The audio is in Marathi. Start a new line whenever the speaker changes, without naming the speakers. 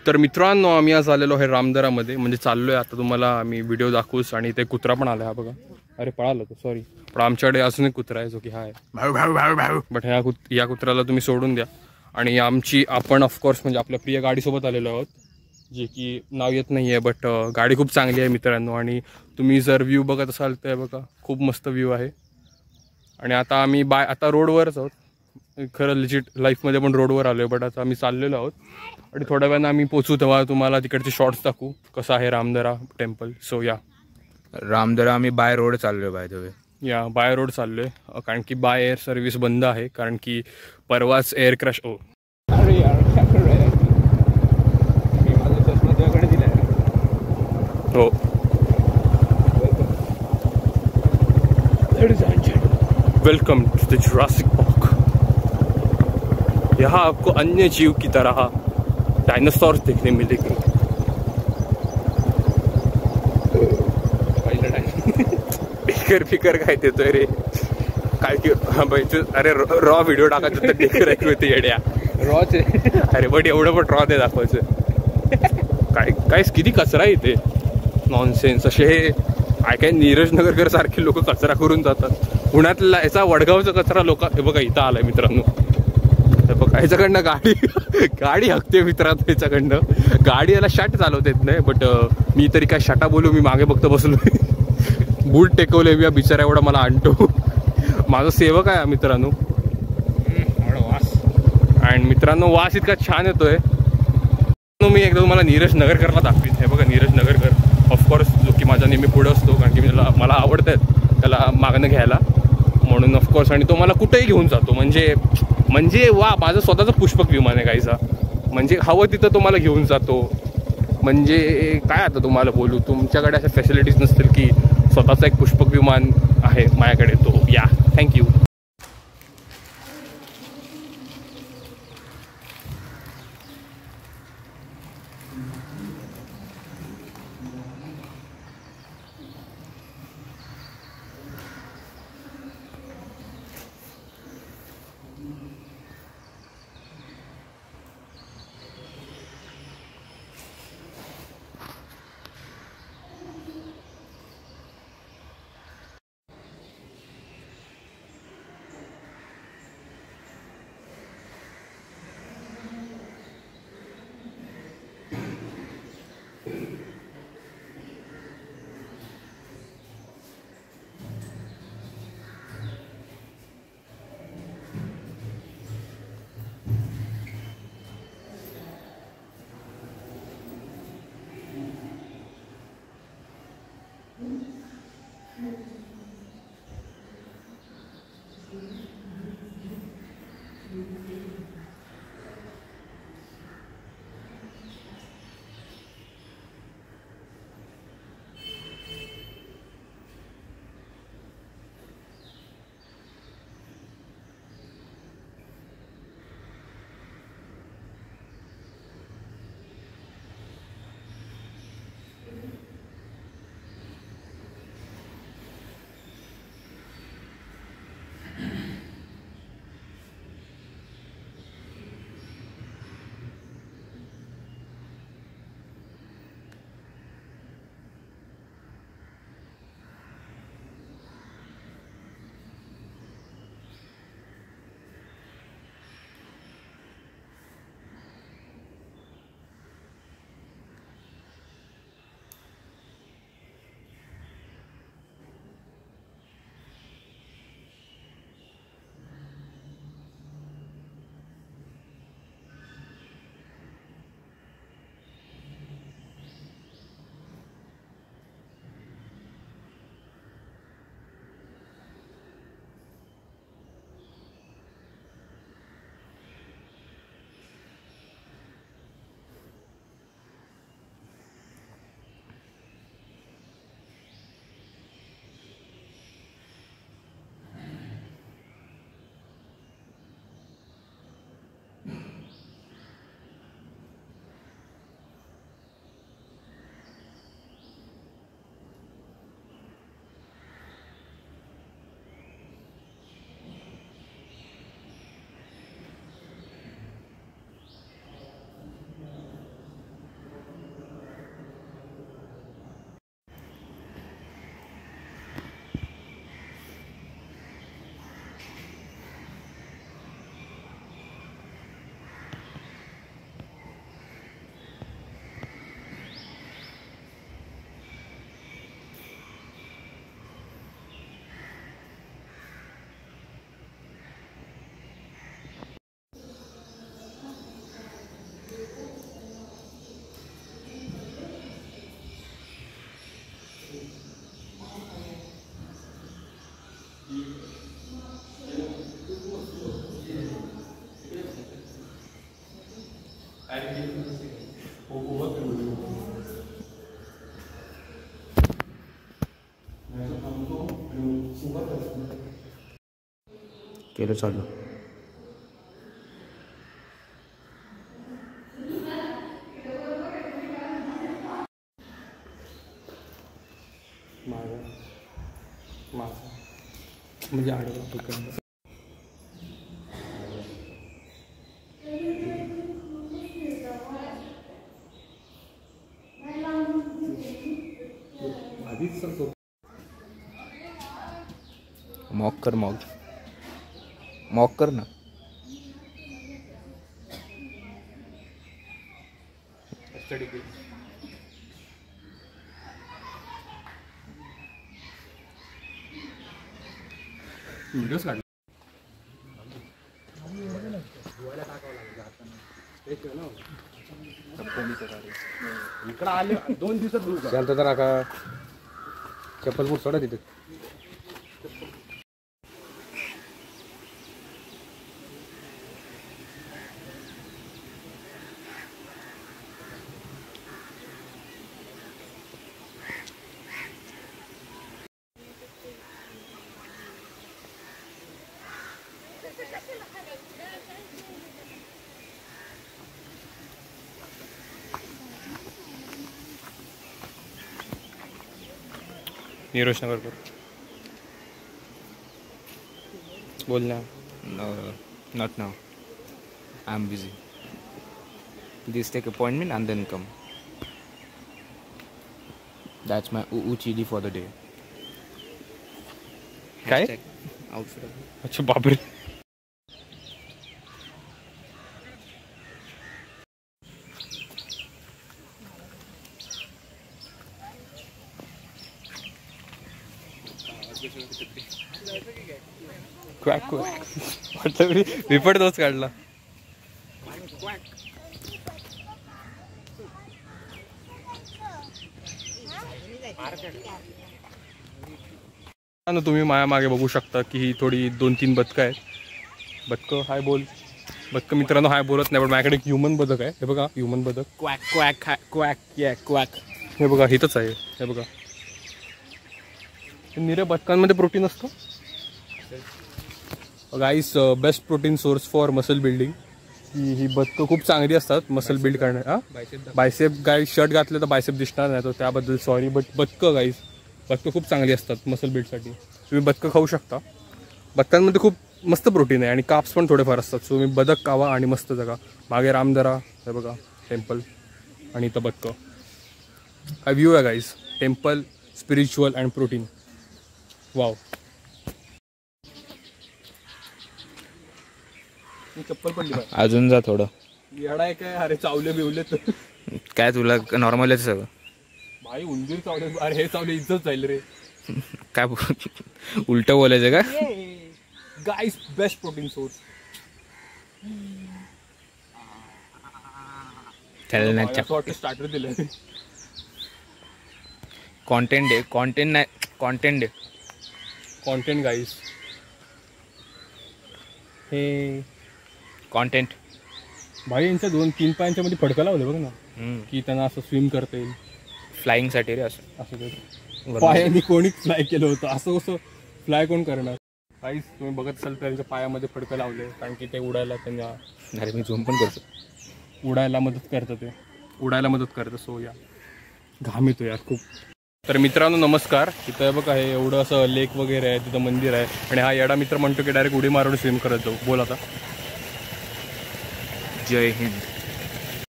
तर मित्रांनो, आम्ही आज आलेलो आहे रामदरामध्ये, म्हणजे चाललोय आता तुम्हाला आम्ही व्हिडिओ दाखवूच. आणि ते कुत्रा पण आला हा बघा. अरे पळालो तो, सॉरी. पण आमच्याकडे अजून एक कुत्रा आहे जो की हा आहे भाऊ भाऊ भाऊ भाऊ. बट या कुत्र्याला तुम्ही सोडून द्या. आणि आपण ऑफकोर्स म्हणजे आपल्या प्रिय गाडीसोबत आलेलो आहोत, जे की नाव येत नाही आहे, बट गाडी खूप चांगली आहे मित्रांनो. आणि तुम्ही जर व्ह्यू बघत असाल तर बघा, खूप मस्त व्ह्यू आहे. आणि आता आम्ही आता रोडवरच आहोत. खरं लिजिट लाईफमध्ये पण रोडवर आलो आहे, बट आता आम्ही चाललेलो आहोत. आणि थोड्या वेळानं आम्ही पोचू, तेव्हा तुम्हाला तिकडचे शॉर्ट्स दाखवू कसं आहे रामदरा टेम्पल. सो या
रामदरा आम्ही बाय रोड चाललोय, बाय द वे.
या बाय रोड चाललोय, कारण की बाय एअर सर्व्हिस बंद आहे, कारण की परवाच एअर क्रॅश.
अरे यार, मी माझा चष्मा तुझ्याकडे दिलाय.
हो. Welcome to the Jurassic Park. यहाँ आपको अन्य जीव की तरह डायनासोर्स देखने मिलेंगे. फिकर काय देतोय रे, काय की अरे रॉ व्हिडिओ टाकायचं तर डेकर ऐकू येते येड्या.
रॉच
अरे बट एवढं पण रॉ ते दाखवायचं. काय किती कचरा आहे इथे, नॉनसेन्स. असे हे काय नीरज नगरकर सारखे लोक कचरा करून जातात. पुण्यातला याचा वडगावचा कचरा लोक हे बघा इथं आलाय मित्रांनो. बघा ह्याच्याकडनं गाडी हकते मित्रांनो. ह्याच्याकडनं गाडी याला शट चालवता येत नाही, बट मी तरी काय शटा बोलू, मी मागे बघत बसलोय. बूट टेकवले मी बिचारा, एवढा मला आणतो. माझा सेवक आहे मित्रांनो.
वास.
आणि मित्रांनो वास इतका छान येतोय. मी एकदा तुम्हाला नीरज नगरकरला दाखवीन. हे बघा नीरज नगरकर, ऑफकोर्स, जो की माझा नेहमी पुढं असतो, कारण की मला आवडतात त्याला मागणं घ्यायला म्हणून ऑफकोर्स. आणि तो मला कुठेही घेऊन जातो, म्हणजे वा, माझं स्वतःचं पुष्पक विमान आहे काहीसा. म्हणजे हवं तिथं तो मला घेऊन जातो. म्हणजे काय आता तुम्हाला बोलू, तुमच्याकडे अशा फॅसिलिटीज नसतील की स्वतःचा एक पुष्पक विमान आहे. माझ्याकडे तो. या, थँक्यू.
केलं चालू.
म्हणजे आडवा दुकान.
मॉक कर मॉक कर ना.
व्हिडिओज काढ. इकडं आले 2 दिवसात दूर चालतं तर का चप्पल सोडा तिथे. नीरोश नगरकर बोल ना.
No, not now. I'm busy. Please take appointment and then come. That's my UUCD for the day.
काय?
Outfit.
अच्छा बापरे. क्वॅक क्वॅक म्हटलं रिपोर्ट तोच काढला. तुम्ही माया मागे बघू शकता की ही थोडी 2-3 बदकं आहेत. बदकं हाय बोल. बदकं मित्रांनो हाय बोलत नाही, पण माझ्याकडे एक ह्युमन बदक आहे. हे बघा ह्युमन बदक.
Quack, quack, quack, yeah, quack.
हे बघा इथंच आहे. हे बघा निरे बदकांमध्ये प्रोटीन असतं guys. Best protein source for muscle building. ही बदकं खूप चांगली असतात मसल बिल्ड करण्या. बायसेप गाईस शर्ट घातलं तर बायसेप दिसणार नाही, तर त्याबद्दल सॉरी. बट बदकं गाईस बदकं खूप चांगली असतात मसल बिल्डसाठी. तुम्ही बदकं खाऊ शकता. बदकांमध्ये खूप मस्त प्रोटीन आहे आणि काप्स पण थोडेफार असतात. सो तुम्ही बदक खावा आणि मस्त जगा. मागे रामदरा हे बघा टेम्पल आणि इथं बदकं. हा व्ह्यू आहे guys. Temple spiritual and protein. Wow. चप्पल पडली
अजून जा थोडं.
येडा आहे काय? अरे चावले बिवले तर
काय तुला नॉर्मल आहे सगळं.
भाई उंदीर चावले. अरे हे चावले इज्जत जाईल रे.
काय उलट बोलायचं का?
गाईस बेस्ट प्रोटीन सोर्स. स्टार्टर दिलं.
कॉन्टेंट आहे. कॉन्टेंट नाही कॉन्टेंट आहे.
कॉन्टेंट गाईस. हे
कॉन्टेंट.
भाई यांच्या 2-3 पायांच्या मध्ये फडकं लावले बघ ना, की त्यांना असं स्विम करता येईल.
फ्लाईंगसाठी रे असं.
असं पायाने कोणी फ्लाय केलं होतं. असं कसं फ्लाय कोण करणार? काहीच तुम्ही बघत असाल तर त्यांच्या पायामध्ये फडकं लावले, कारण की ते उडायला त्यांना.
अरे मी झूम पण करतो.
उडायला मदत करतं. ते उडायला मदत करतं. सो या घाम येतो यार खूप. तर मित्रांनो नमस्कार. इथं बघा हे एवढं असं लेक वगैरे आहे, तिथं मंदिर आहे आणि हा येडा मित्र म्हणतो की डायरेक्ट उडी मारून स्विम करत जाऊ. बोल आता.
जय हिंद.